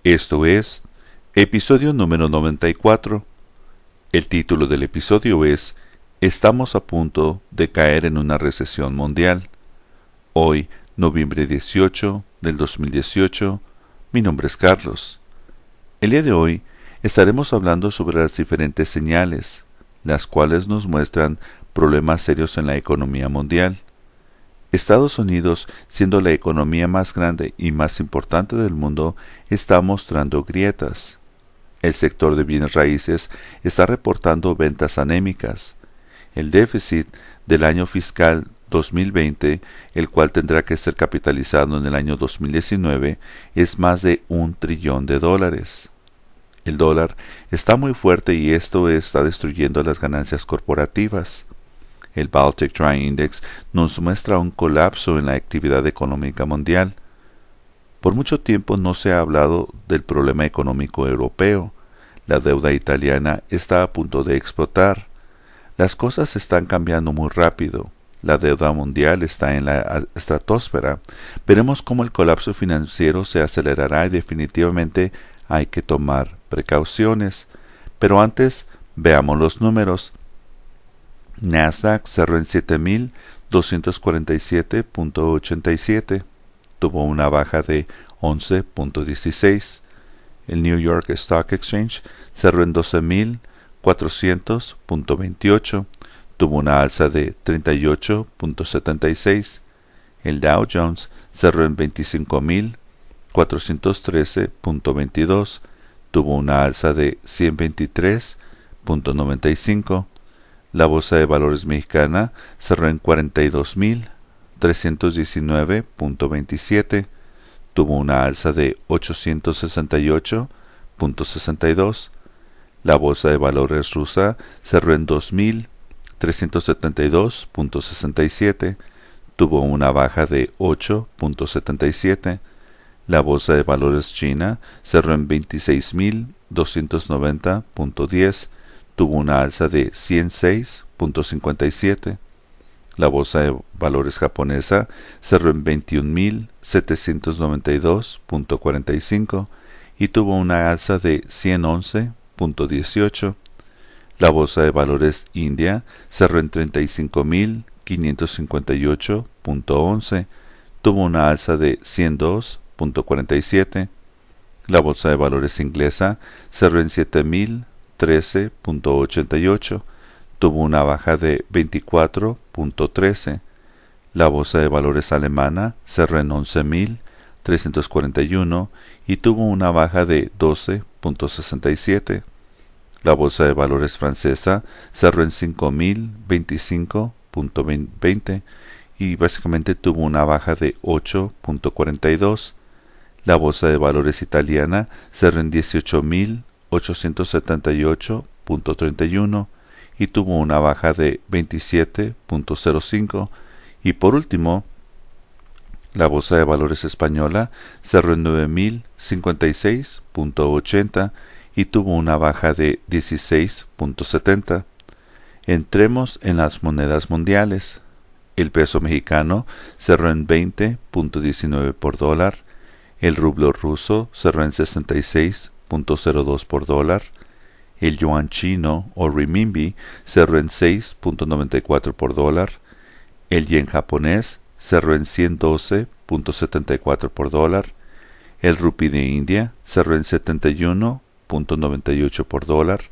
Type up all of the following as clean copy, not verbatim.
Esto es episodio número 94. El título del episodio es Estamos a punto de caer en una recesión mundial. Hoy, noviembre 18 del 2018, mi nombre es Carlos. El día de hoy estaremos hablando sobre las diferentes señales, las cuales nos muestran problemas serios en la economía mundial. Estados Unidos, siendo la economía más grande y más importante del mundo, está mostrando grietas. El sector de bienes raíces está reportando ventas anémicas. El déficit del año fiscal 2020, el cual tendrá que ser capitalizado en el año 2019, es más de $1 trillón. El dólar está muy fuerte y esto está destruyendo las ganancias corporativas. El Baltic Dry Index nos muestra un colapso en la actividad económica mundial. Por mucho tiempo no se ha hablado del problema económico europeo. La deuda italiana está a punto de explotar. Las cosas están cambiando muy rápido. La deuda mundial está en la estratosfera. Veremos cómo el colapso financiero se acelerará y definitivamente hay que tomar precauciones. Pero antes, veamos los números. Nasdaq cerró en 7.247.87, tuvo una baja de 11.16. El New York Stock Exchange cerró en 12.400.28, tuvo una alza de 38.76. El Dow Jones cerró en 25.413.22, tuvo una alza de 123.95. La Bolsa de Valores mexicana cerró en 42.319.27, tuvo una alza de 868.62. La Bolsa de Valores rusa cerró en 2.372.67, tuvo una baja de 8.77. La Bolsa de Valores china cerró en 26.290.10, tuvo una alza de 106.57. La Bolsa de Valores japonesa cerró en 21.792.45 y tuvo una alza de 111.18. La Bolsa de Valores India cerró en 35.558.11, tuvo una alza de 102.47. La Bolsa de Valores inglesa cerró en 7.013.88, tuvo una baja de 24.13. La Bolsa de Valores alemana cerró en 11.341 y tuvo una baja de 12.67. La Bolsa de Valores francesa cerró en 5.025.20 y básicamente tuvo una baja de 8.42. La Bolsa de Valores italiana cerró en 18.878.31 y tuvo una baja de 27.05. Y por último, la Bolsa de Valores española cerró en 9.056.80 y tuvo una baja de 16.70. Entremos en las monedas mundiales. El peso mexicano cerró en 20.19 por dólar. El rublo ruso cerró en 66.02 por dólar. El yuan chino o renminbi cerró en 6.94 por dólar. El yen japonés cerró en 112.74 por dólar. El rupí de India cerró en 71.98 por dólar.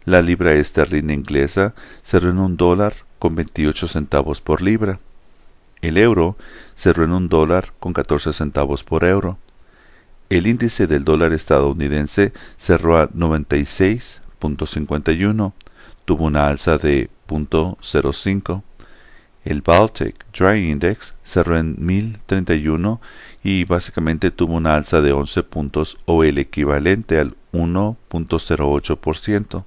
La libra esterlina inglesa cerró en $1.28 por libra. El euro cerró en $1.14 por euro. El índice del dólar estadounidense cerró a 96.51, tuvo una alza de 0.05. El Baltic Dry Index cerró en 1031 y básicamente tuvo una alza de 11 puntos o el equivalente al 1.08%.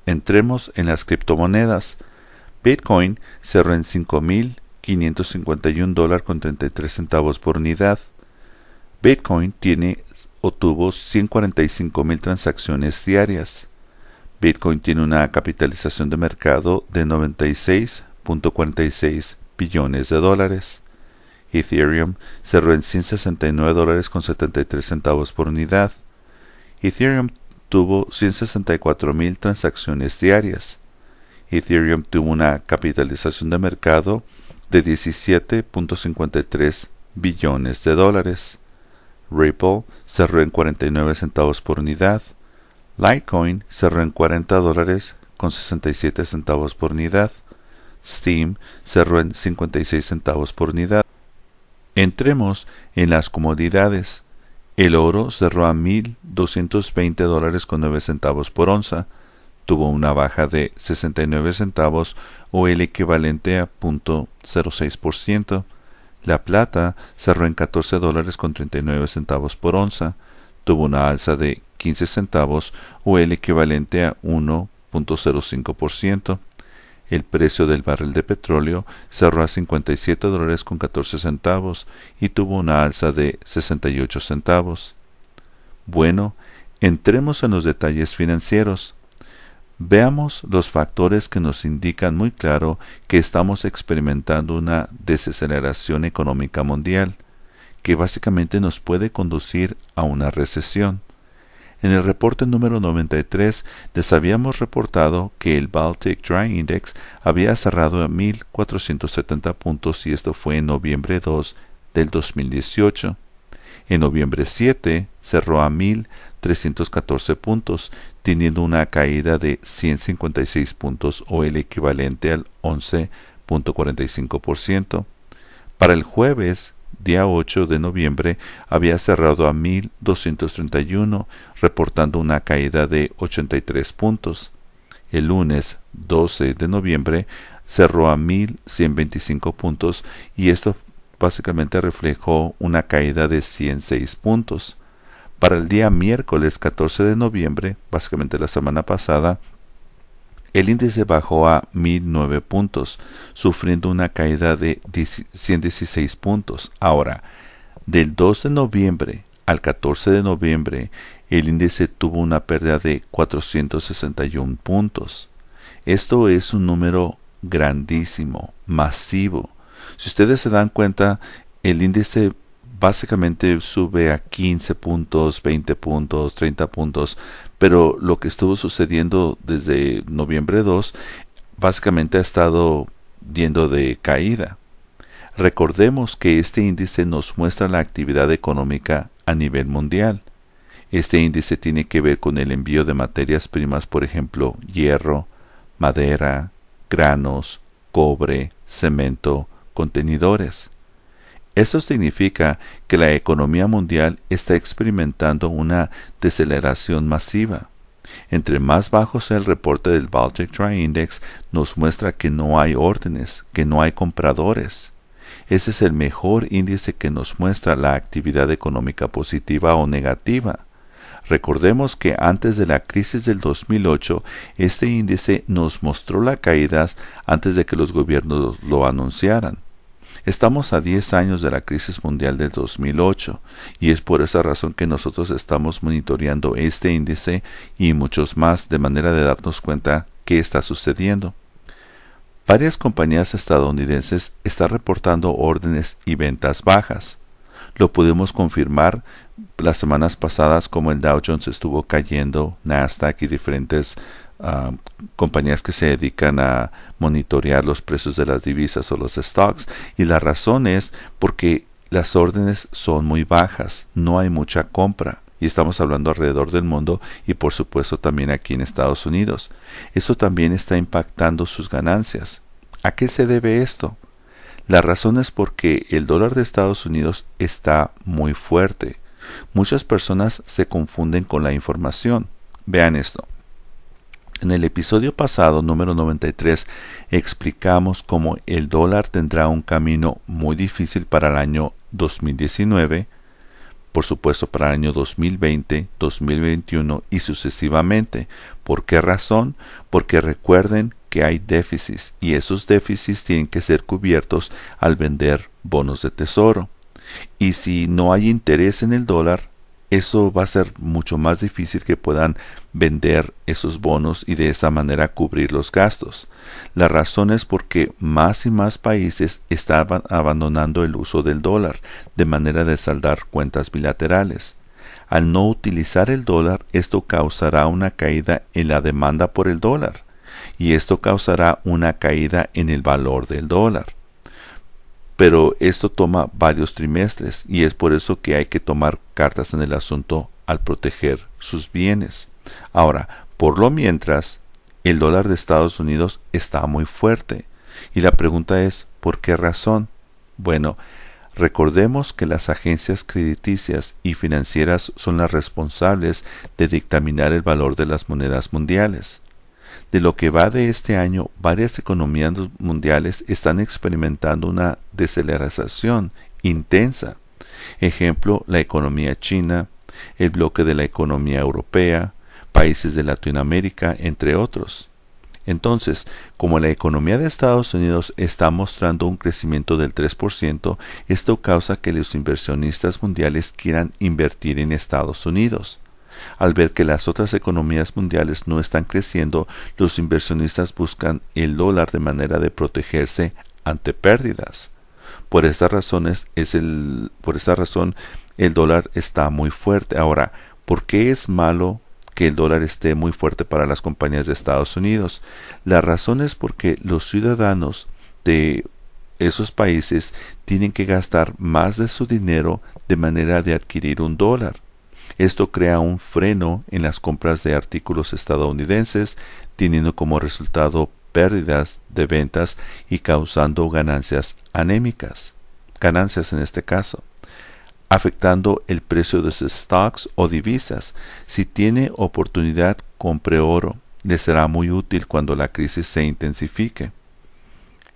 Entremos en las criptomonedas. Bitcoin cerró en $5.551.33 por unidad. Bitcoin tiene o tuvo 145,000 transacciones diarias. Bitcoin tiene una capitalización de mercado de $96.46 billones. Ethereum cerró en $169.73 por unidad. Ethereum tuvo 164,000 transacciones diarias. Ethereum tuvo una capitalización de mercado de $17.53 billones. Ripple cerró en 49 centavos por unidad. Litecoin cerró en $40.67 por unidad. Steam cerró en 56 centavos por unidad. Entremos en las comodidades. El oro cerró a $1,220.09 por onza. Tuvo una baja de 69 centavos o el equivalente a 0.06%. La plata cerró en $14.39 por onza. Tuvo una alza de 15 centavos o el equivalente a 1.05%. El precio del barril de petróleo cerró a $57.14 y tuvo una alza de 68 centavos. Bueno, entremos en los detalles financieros. Veamos los factores que nos indican muy claro que estamos experimentando una desaceleración económica mundial, que básicamente nos puede conducir a una recesión. En el reporte número 93 les habíamos reportado que el Baltic Dry Index había cerrado a 1,470 puntos y esto fue en noviembre 2 del 2018. En noviembre 7 cerró a 1,314 puntos, teniendo una caída de 156 puntos o el equivalente al 11.45%. Para el jueves, día 8 de noviembre, había cerrado a 1,231, reportando una caída de 83 puntos. El lunes 12 de noviembre cerró a 1,125 puntos y esto básicamente reflejó una caída de 106 puntos. Para el día miércoles 14 de noviembre, básicamente la semana pasada, el índice bajó a 1,009 puntos, sufriendo una caída de 116 puntos. Ahora, del 2 de noviembre al 14 de noviembre, el índice tuvo una pérdida de 461 puntos. Esto es un número grandísimo, masivo. Si ustedes se dan cuenta, el índice básicamente sube a 15 puntos, 20 puntos, 30 puntos, pero lo que estuvo sucediendo desde noviembre 2 básicamente ha estado yendo de caída. Recordemos que este índice nos muestra la actividad económica a nivel mundial. Este índice tiene que ver con el envío de materias primas, por ejemplo, hierro, madera, granos, cobre, cemento, contenedores. Esto significa que la economía mundial está experimentando una deceleración masiva. Entre más bajo sea el reporte del Baltic Dry Index, nos muestra que no hay órdenes, que no hay compradores. Ese es el mejor índice que nos muestra la actividad económica positiva o negativa. Recordemos que antes de la crisis del 2008, este índice nos mostró las caídas antes de que los gobiernos lo anunciaran. Estamos a 10 años de la crisis mundial del 2008 y es por esa razón que nosotros estamos monitoreando este índice y muchos más de manera de darnos cuenta qué está sucediendo. Varias compañías estadounidenses están reportando órdenes y ventas bajas. Lo pudimos confirmar las semanas pasadas como el Dow Jones estuvo cayendo, Nasdaq y diferentes compañías que se dedican a monitorear los precios de las divisas o los stocks, y la razón es porque las órdenes son muy bajas, no hay mucha compra, y estamos hablando alrededor del mundo y por supuesto también aquí en Estados Unidos. Eso también está impactando sus ganancias. ¿A qué se debe esto? La razón es porque el dólar de Estados Unidos está muy fuerte. Muchas personas se confunden con la información. Vean esto. En el episodio pasado, número 93, explicamos cómo el dólar tendrá un camino muy difícil para el año 2019, por supuesto para el año 2020, 2021 y sucesivamente. ¿Por qué razón? Porque recuerden que hay déficits y esos déficits tienen que ser cubiertos al vender bonos de tesoro. Y si no hay interés en el dólar, eso va a ser mucho más difícil que puedan vender esos bonos y de esa manera cubrir los gastos. La razón es porque más y más países estaban abandonando el uso del dólar de manera de saldar cuentas bilaterales. Al no utilizar el dólar, esto causará una caída en la demanda por el dólar, y esto causará una caída en el valor del dólar. Pero esto toma varios trimestres y es por eso que hay que tomar cartas en el asunto al proteger sus bienes. Ahora, por lo mientras, el dólar de Estados Unidos está muy fuerte. Y la pregunta es, ¿por qué razón? Bueno, recordemos que las agencias crediticias y financieras son las responsables de dictaminar el valor de las monedas mundiales. De lo que va de este año, varias economías mundiales están experimentando una desaceleración intensa. Ejemplo, la economía china, el bloque de la economía europea, países de Latinoamérica, entre otros. Entonces, como la economía de Estados Unidos está mostrando un crecimiento del 3%, esto causa que los inversionistas mundiales quieran invertir en Estados Unidos. Al ver que las otras economías mundiales no están creciendo, los inversionistas buscan el dólar de manera de protegerse ante pérdidas. Por esta razón el dólar está muy fuerte. Ahora, ¿por qué es malo que el dólar esté muy fuerte para las compañías de Estados Unidos? La razón es porque los ciudadanos de esos países tienen que gastar más de su dinero de manera de adquirir un dólar. Esto crea un freno en las compras de artículos estadounidenses, teniendo como resultado pérdidas de ventas y causando ganancias anémicas, ganancias en este caso, afectando el precio de sus stocks o divisas. Si tiene oportunidad, compre oro, le será muy útil cuando la crisis se intensifique.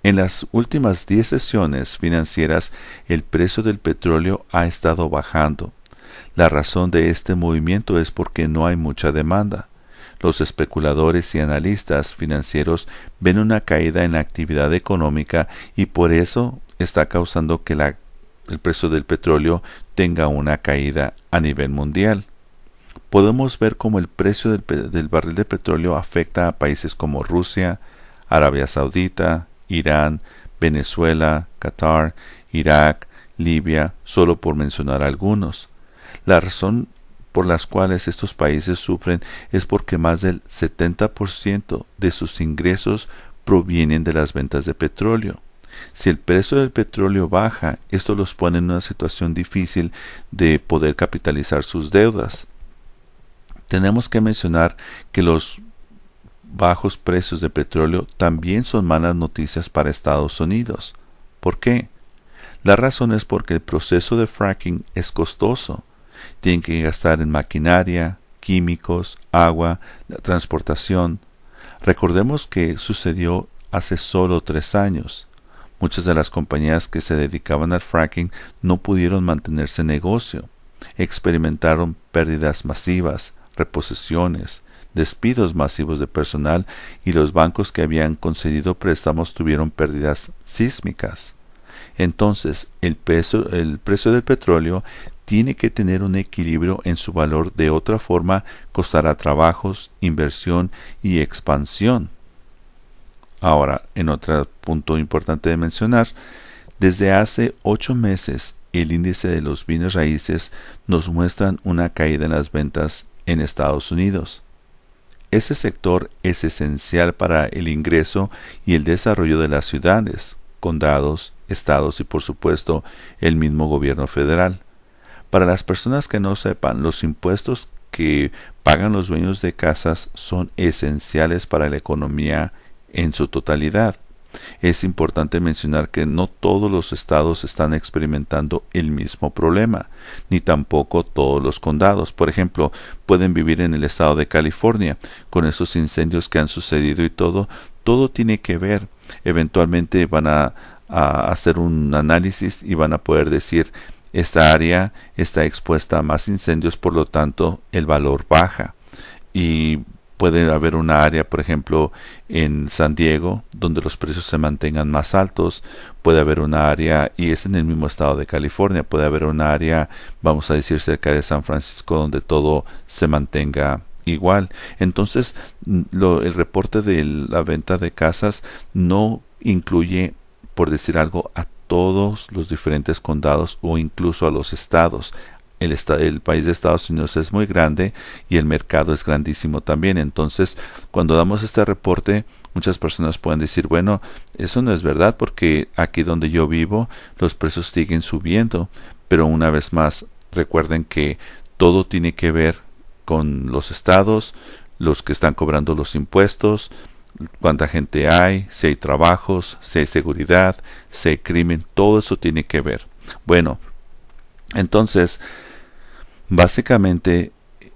En las últimas 10 sesiones financieras, el precio del petróleo ha estado bajando. La razón de este movimiento es porque no hay mucha demanda. Los especuladores y analistas financieros ven una caída en la actividad económica y por eso está causando que el precio del petróleo tenga una caída a nivel mundial. Podemos ver cómo el precio del barril de petróleo afecta a países como Rusia, Arabia Saudita, Irán, Venezuela, Qatar, Irak, Libia, solo por mencionar algunos. La razón por las cuales estos países sufren es porque más del 70% de sus ingresos provienen de las ventas de petróleo. Si el precio del petróleo baja, esto los pone en una situación difícil de poder capitalizar sus deudas. Tenemos que mencionar que los bajos precios de petróleo también son malas noticias para Estados Unidos. ¿Por qué? La razón es porque el proceso de fracking es costoso. Tienen que gastar en maquinaria, químicos, agua, la transportación. Recordemos que sucedió hace solo 3 años. Muchas de las compañías que se dedicaban al fracking no pudieron mantenerse en negocio. Experimentaron pérdidas masivas, reposiciones, despidos masivos de personal y los bancos que habían concedido préstamos tuvieron pérdidas sísmicas. Entonces, el precio del petróleo tiene que tener un equilibrio en su valor, de otra forma costará trabajos, inversión y expansión. Ahora, en otro punto importante de mencionar, desde hace 8 meses el índice de los bienes raíces nos muestran una caída en las ventas en Estados Unidos. Este sector es esencial para el ingreso y el desarrollo de las ciudades, condados, estados y por supuesto el mismo gobierno federal. Para las personas que no sepan, los impuestos que pagan los dueños de casas son esenciales para la economía en su totalidad. Es importante mencionar que no todos los estados están experimentando el mismo problema, ni tampoco todos los condados. Por ejemplo, pueden vivir en el estado de California, con esos incendios que han sucedido y todo tiene que ver. Eventualmente van a hacer un análisis y van a poder decir, esta área está expuesta a más incendios, por lo tanto el valor baja. Y Puede haber una área, por ejemplo, en San Diego, donde los precios se mantengan más altos. Puede haber una área, y es en el mismo estado de California, puede haber una área, vamos a decir, cerca de San Francisco, donde todo se mantenga igual. Entonces, el reporte de la venta de casas no incluye, por decir algo, a todos los diferentes condados o incluso a los estados. El país de Estados Unidos es muy grande y el mercado es grandísimo también. Entonces, cuando damos este reporte, muchas personas pueden decir, bueno, eso no es verdad porque aquí donde yo vivo los precios siguen subiendo. Pero una vez más, recuerden que todo tiene que ver con los estados, los que están cobrando los impuestos, cuánta gente hay, si hay trabajos, si hay seguridad, si hay crimen, todo eso tiene que ver. Bueno, entonces, básicamente,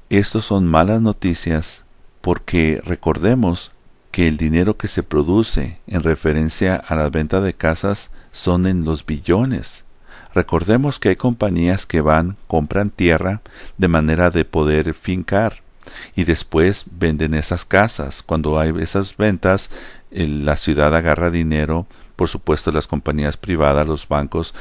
estos son malas noticias porque recordemos que el dinero que se produce en referencia a la venta de casas son en los billones. Recordemos que hay compañías que compran tierra de manera de poder fincar y después venden esas casas. Cuando hay esas ventas, la ciudad agarra dinero, por supuesto las compañías privadas, los bancos,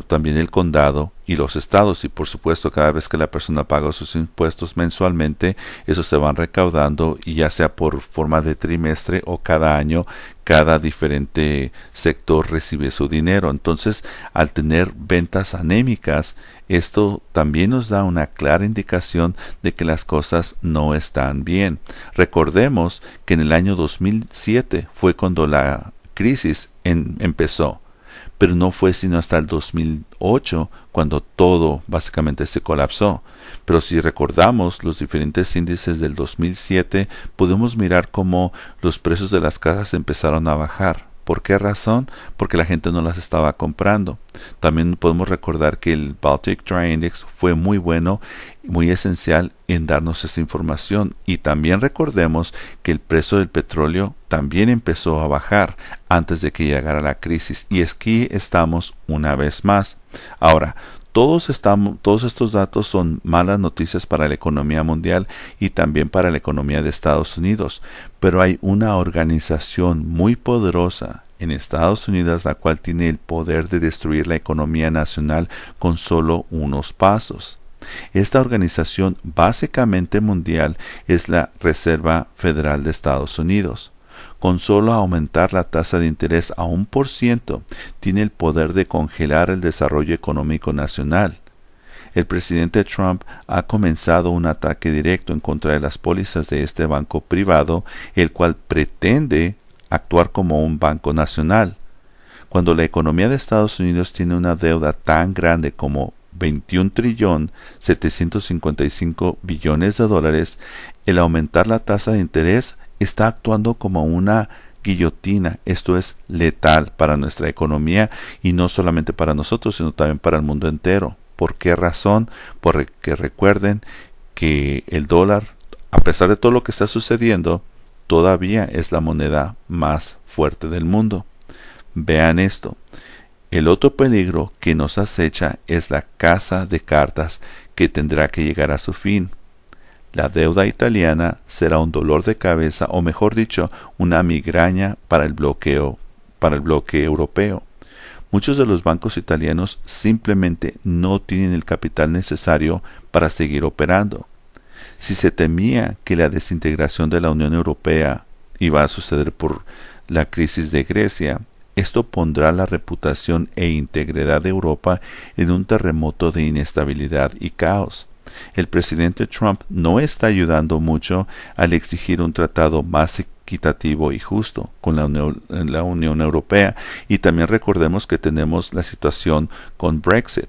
también el condado y los estados, y por supuesto cada vez que la persona paga sus impuestos mensualmente, esos se van recaudando, y ya sea por forma de trimestre o cada año, cada diferente sector recibe su dinero. Entonces, al tener ventas anémicas, esto también nos da una clara indicación de que las cosas no están bien. Recordemos que en el año 2007 fue cuando la crisis empezó, pero no fue sino hasta el 2008 cuando todo básicamente se colapsó. Pero si recordamos los diferentes índices del 2007, podemos mirar cómo los precios de las casas empezaron a bajar. ¿Por qué razón? Porque la gente no las estaba comprando. También podemos recordar que el Baltic Dry Index fue muy bueno, muy esencial en darnos esta información. Y también recordemos que el precio del petróleo también empezó a bajar antes de que llegara la crisis. Y aquí estamos una vez más. Ahora, todos estos datos son malas noticias para la economía mundial y también para la economía de Estados Unidos. Pero hay una organización muy poderosa en Estados Unidos la cual tiene el poder de destruir la economía nacional con solo unos pasos. Esta organización básicamente mundial es la Reserva Federal de Estados Unidos. Con solo aumentar la tasa de interés a 1%, tiene el poder de congelar el desarrollo económico nacional. El presidente Trump ha comenzado un ataque directo en contra de las pólizas de este banco privado, el cual pretende actuar como un banco nacional. Cuando la economía de Estados Unidos tiene una deuda tan grande como 21.755 billones de dólares, el aumentar la tasa de interés está actuando como una guillotina. Esto es letal para nuestra economía y no solamente para nosotros, sino también para el mundo entero. ¿Por qué razón? Porque recuerden que el dólar, a pesar de todo lo que está sucediendo, todavía es la moneda más fuerte del mundo. Vean esto. El otro peligro que nos acecha es la casa de cartas que tendrá que llegar a su fin. La deuda italiana será un dolor de cabeza, o mejor dicho, una migraña para el bloque europeo. Muchos de los bancos italianos simplemente no tienen el capital necesario para seguir operando. Si se temía que la desintegración de la Unión Europea iba a suceder por la crisis de Grecia, esto pondrá la reputación e integridad de Europa en un terremoto de inestabilidad y caos. El presidente Trump no está ayudando mucho al exigir un tratado más equitativo y justo con la Unión Europea, y también recordemos que tenemos la situación con Brexit.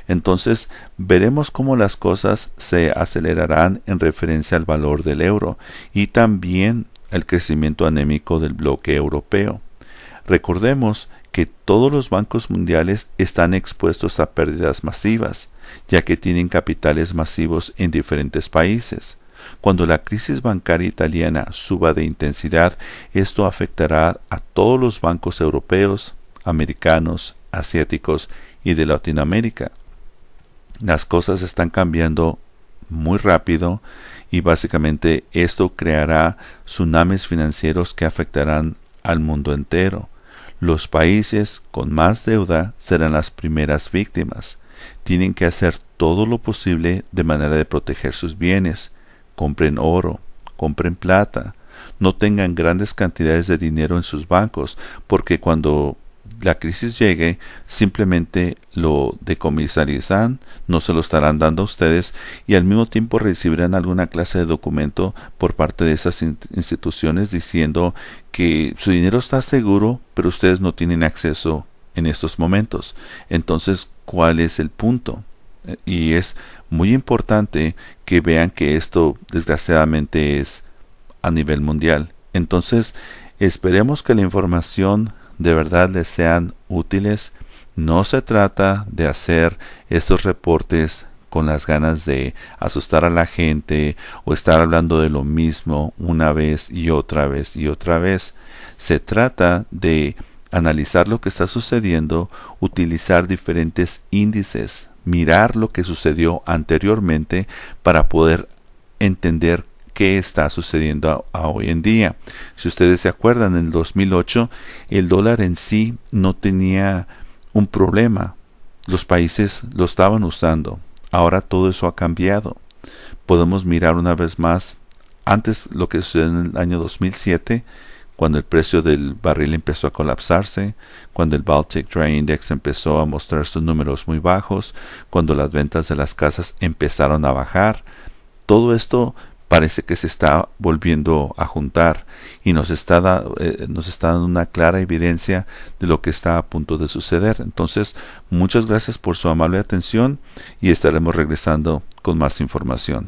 Entonces veremos cómo las cosas se acelerarán en referencia al valor del euro y también el crecimiento anémico del bloque europeo. Recordemos que todos los bancos mundiales están expuestos a pérdidas masivas, ya que tienen capitales masivos en diferentes países. Cuando la crisis bancaria italiana suba de intensidad, esto afectará a todos los bancos europeos, americanos, asiáticos y de Latinoamérica. Las cosas están cambiando muy rápido y básicamente esto creará tsunamis financieros que afectarán al mundo entero. Los países con más deuda serán las primeras víctimas. Tienen que hacer todo lo posible de manera de proteger sus bienes. Compren oro, compren plata, no tengan grandes cantidades de dinero en sus bancos, porque cuando la crisis llegue, simplemente lo decomisarizan, no se lo estarán dando a ustedes y al mismo tiempo recibirán alguna clase de documento por parte de esas instituciones diciendo que su dinero está seguro, pero ustedes no tienen acceso en estos momentos. Entonces, ¿cuál es el punto? Y es muy importante que vean que esto desgraciadamente es a nivel mundial. Entonces, esperemos que la información de verdad les sean útiles. No se trata de hacer estos reportes con las ganas de asustar a la gente o estar hablando de lo mismo una vez y otra vez y otra vez. Se trata de analizar lo que está sucediendo, utilizar diferentes índices, mirar lo que sucedió anteriormente para poder entender qué está sucediendo a hoy en día. Si ustedes se acuerdan, en el 2008 el dólar en sí no tenía un problema. Los países lo estaban usando. Ahora todo eso ha cambiado. Podemos mirar una vez más antes lo que sucedió en el año 2007, cuando el precio del barril empezó a colapsarse, cuando el Baltic Dry Index empezó a mostrar sus números muy bajos, cuando las ventas de las casas empezaron a bajar. Todo esto parece que se está volviendo a juntar y nos está dando una clara evidencia de lo que está a punto de suceder. Entonces, muchas gracias por su amable atención y estaremos regresando con más información.